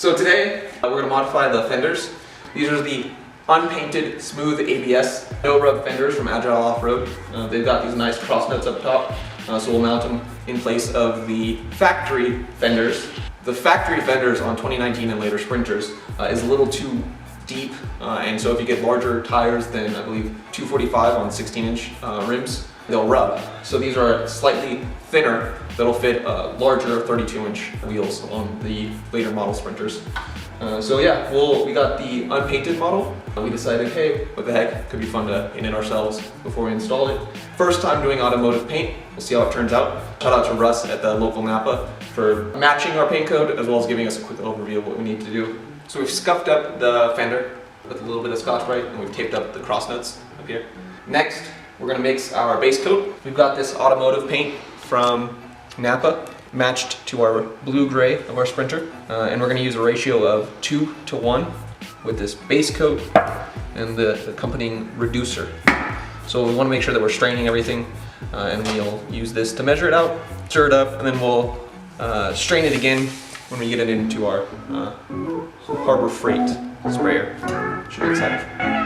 So today we're going to modify the fenders. These are the unpainted smooth ABS no rub fenders from Agile Off-Road. They've got these nice cross nuts up top, so we'll mount them in place of the factory fenders. The factory fenders on 2019 and later Sprinters is a little too deep, and so if you get larger tires than I believe 245 on 16-inch rims, they'll rub. So these are slightly thinner that'll fit larger 32-inch wheels on the later model Sprinters. So yeah, we got the unpainted model. We decided, hey, what the heck, could be fun to paint it ourselves before we install it. First time doing automotive paint, we'll see how it turns out. Shout out to Russ at the local NAPA for matching our paint code as well as giving us a quick overview of what we need to do. So we've scuffed up the fender with a little bit of scotch brite and we've taped up the cross nuts up here. Next, we're gonna mix our base coat. We've got this automotive paint from NAPA matched to our blue-gray of our Sprinter, and we're going to use a ratio of 2:1 with this base coat and the accompanying reducer. So we want to make sure that we're straining everything, and we'll use this to measure it out, stir it up, and then we'll strain it again when we get it into our Harbor Freight sprayer. Should be exciting.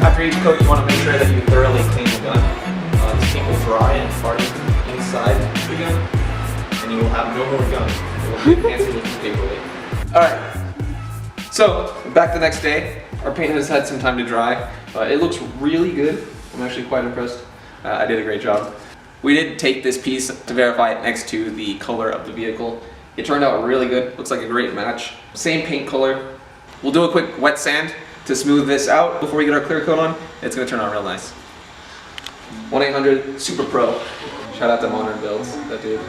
After each coat, you want to make sure that you thoroughly clean the gun. This paint will dry and harden inside the gun, and you will have no more gun. It will be a fancy looking paperweight. Alright, so back the next day. Our paint has had some time to dry. It looks really good. I'm actually quite impressed. I did a great job. We did take this piece to verify it next to the color of the vehicle. It turned out really good. Looks like a great match. Same paint color. We'll do a quick wet sand to smooth this out before we get our clear coat on. It's gonna turn out real nice. 1-800 Super Pro. Shout out to Modern Builds, that dude.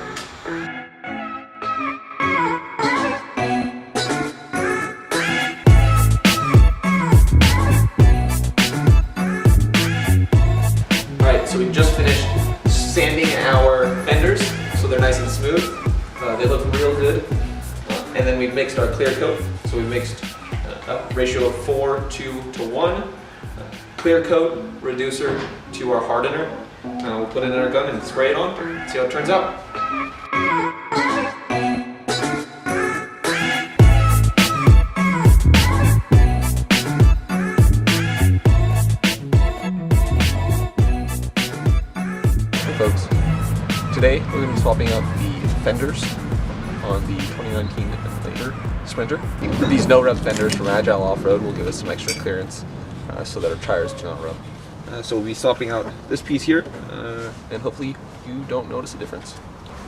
Alright, so we just finished sanding our fenders so they're nice and smooth. They look real good. And then we've mixed our clear coat. So we mixed ratio of 4:2:1, clear coat, reducer to our hardener. We'll put it in our gun and spray it on, see how it turns out. Hey folks, today we're going to be swapping out the fenders on the 2019 and later Sprinter. These no-rub fenders from Agile Off-Road will give us some extra clearance so that our tires do not rub. So we'll be swapping out this piece here, and hopefully you don't notice a difference.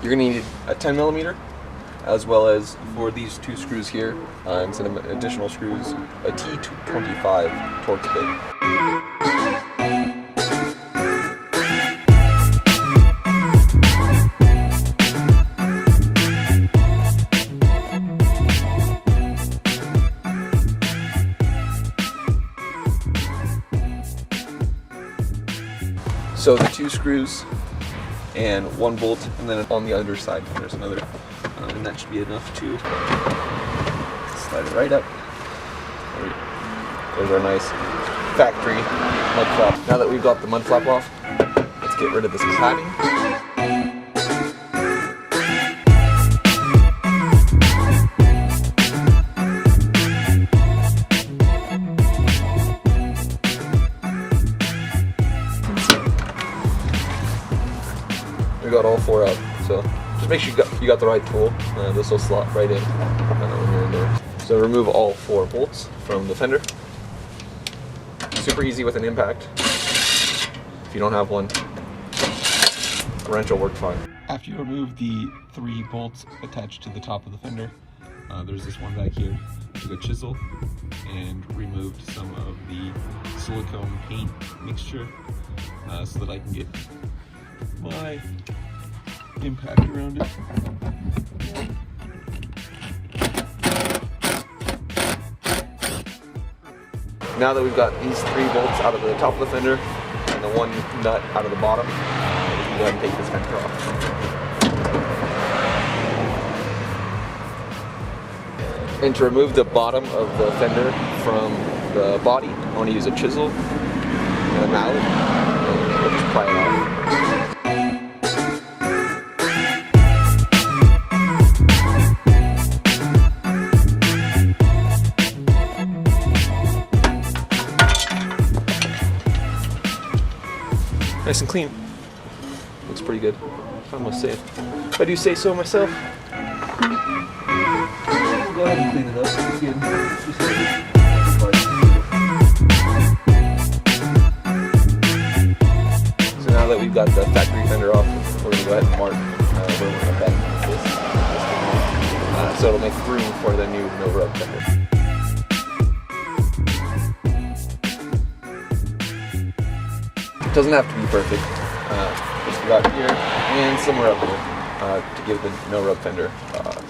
You're going to need a 10mm, as well as for these two screws here, and some additional screws, a T25 Torx bit. So the two screws and one bolt, and then on the other side there's another, and that should be enough to slide it right up. There's our nice factory mud flap. Now that we've got the mud flap off, let's get rid of this cladding. We got all four out, so just make sure you got the right tool. This will slot right in when you're in there. So remove all four bolts from the fender. Super easy with an impact. If you don't have one, a wrench will work fine. After you remove the 3 bolts attached to the top of the fender, there's this one back here. I took a chisel and removed some of the silicone paint mixture so that I can get my impact around it. Now that we've got these 3 bolts out of the top of the fender and the 1 nut out of the bottom, we can go ahead and take this fender off. And to remove the bottom of the fender from the body, I want to use a chisel and a mallet. We'll just pry it off. Nice and clean. Looks pretty good, I must say. If I do say so myself. Go ahead and clean it up. So now that we've got the factory fender off, we're going to go ahead and mark where we're going to bend this so it'll make room for the new no rub fender. It doesn't have to be perfect. Just about here and somewhere up here to give the no rub fender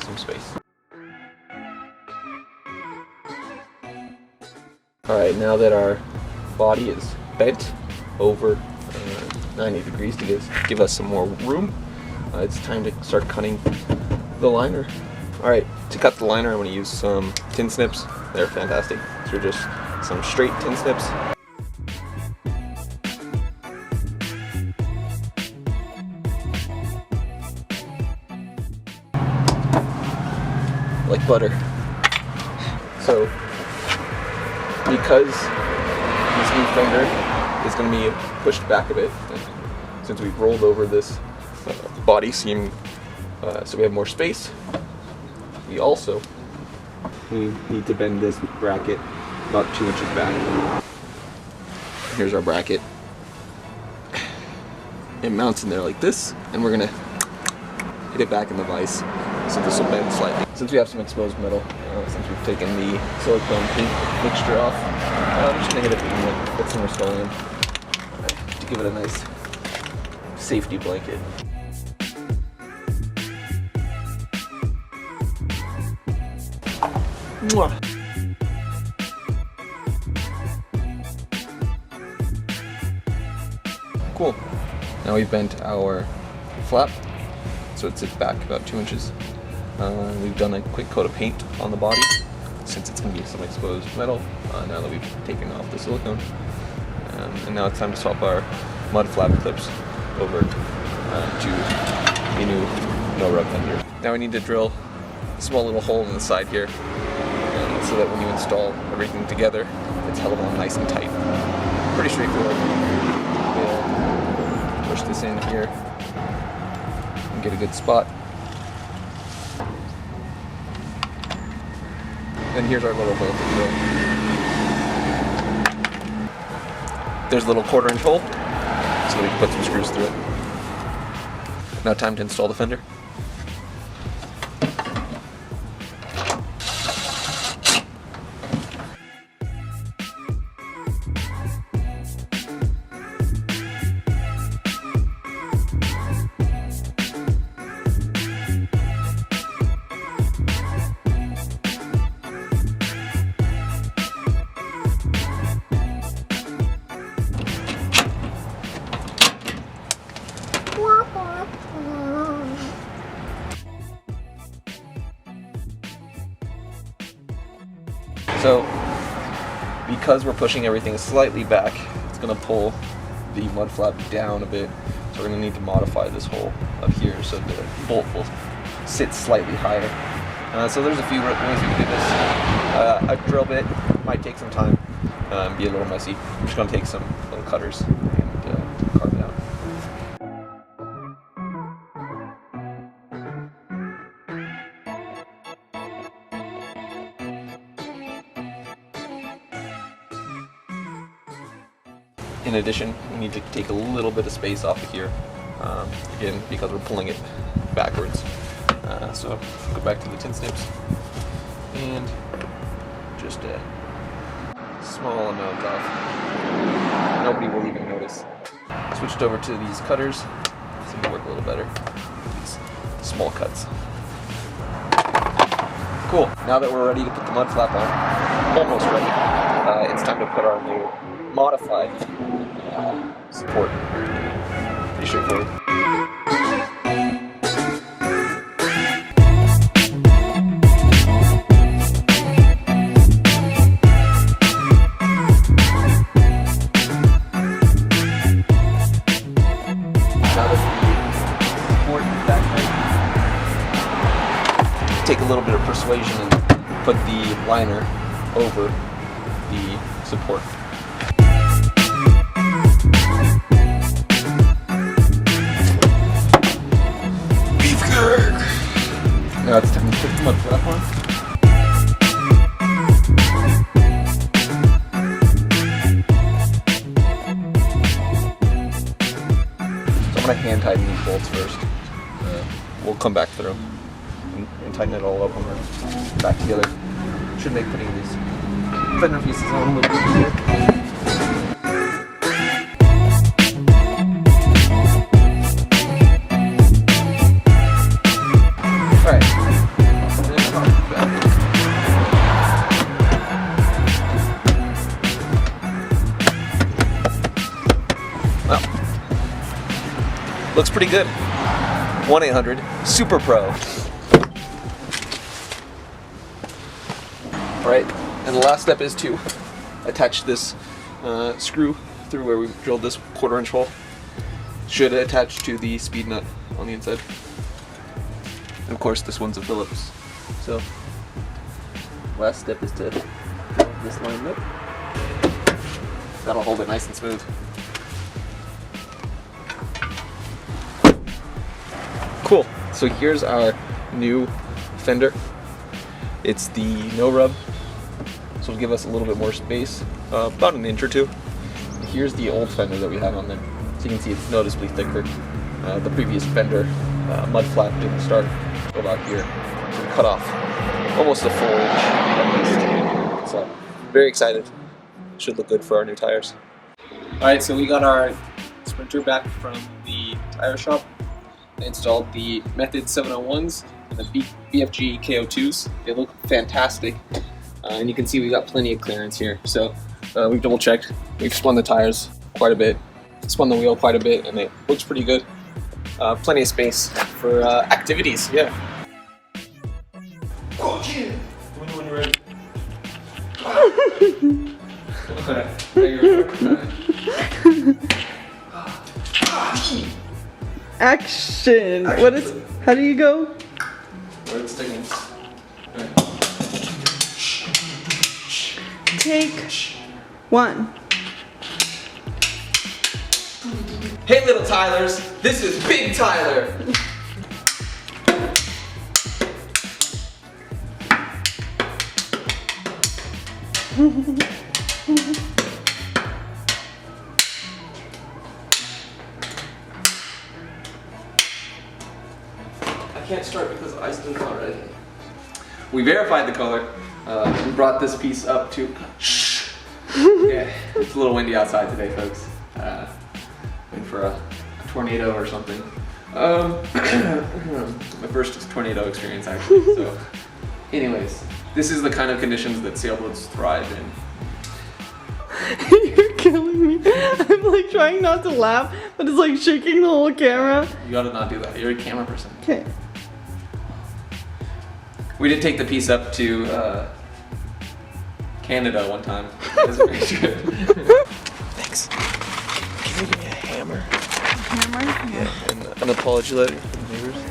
some space. Alright, now that our body is bent over 90 degrees to give us some more room, it's time to start cutting the liner. Alright, to cut the liner I'm going to use some tin snips. They're fantastic. These are just some straight tin snips. Like butter. So, because this new fender is going to be pushed back a bit, and since we've rolled over this body seam so we have more space, we also need to bend this bracket about 2 inches back. Here's our bracket. It mounts in there like this, and we're going to hit it back in the vise so this will bend slightly. Since we have some exposed metal, since we've taken the silicone paint mixture off, I'm just going to hit it and put some more skull in to give it a nice safety blanket. Mwah. Cool. Now we've bent our flap so it sits back about 2 inches. We've done a quick coat of paint on the body since it's going to be some exposed metal now that we've taken off the silicone. And now it's time to swap our mud flap clips over to the new no rub fender. Now we need to drill a small little hole in the side here so that when you install everything together, it's held on nice and tight. Pretty straightforward. We'll push this in here and get a good spot. And here's our little hole to drill. There's a little 1/4 inch hole so that we can put some screws through it. Now time to install the fender. So, because we're pushing everything slightly back, it's going to pull the mud flap down a bit. So we're going to need to modify this hole up here so the bolt will sit slightly higher. So there's a few ways we can do this. A drill bit might take some time, be a little messy. I'm just going to take some little cutters and carve it out. In addition, we need to take a little bit of space off of here, again, because we're pulling it backwards. So go back to the tin snips, and just a small amount off. Nobody will even notice. Switched over to these cutters, seem to work a little better. These small cuts. Cool. Now that we're ready to put the mud flap on, almost ready, it's time to put our new modified support. Pretty straightforward. Take a little bit of persuasion and put the liner over the support. Now it's time to put the mud flap on. So I'm going to hand tighten these bolts first. We'll come back through and tighten it all up when we're back together. Should make putting these fender pieces on a little bit easier. Looks pretty good. 1-800-SUPER-PRO. Alright, and the last step is to attach this screw through where we drilled this 1/4-inch hole. Should attach to the speed nut on the inside. And of course this one's a Phillips. So, last step is to drill this line up. That'll hold it nice and smooth. Cool, so here's our new fender. It's the no rub, so it'll give us a little bit more space, about an inch or two. And here's the old fender that we had on there. So you can see it's noticeably thicker. The previous fender mud flap didn't start about here. So we cut off almost a full inch at least. So very excited. Should look good for our new tires. Alright, so we got our Sprinter back from the tire shop. I installed the Method 701s and the BFG KO2s. They look fantastic, and you can see we got plenty of clearance here. So we've double checked. We've spun the tires quite a bit, spun the wheel quite a bit, and it looks pretty good. Plenty of space for activities. Yeah. Oh, yeah. When you're ready. Action! What is? How do you go? Where it's sticking. Right. Take 1. Hey little Tylers, this is Big Tyler. I can't start because Aiste is not ready. We verified the color. We brought this piece up to. Yeah, it's a little windy outside today, folks. Waiting for a tornado or something. My first tornado experience, actually. So, anyways, this is the kind of conditions that sailboats thrive in. You're killing me. I'm like trying not to laugh, but it's like shaking the whole camera. You gotta not do that. You're a camera person. Okay. We did take the piece up to Canada one time. It was a great trip. Thanks. Can you give me a hammer? Hammer? Yeah, and an apology letter from the neighbors.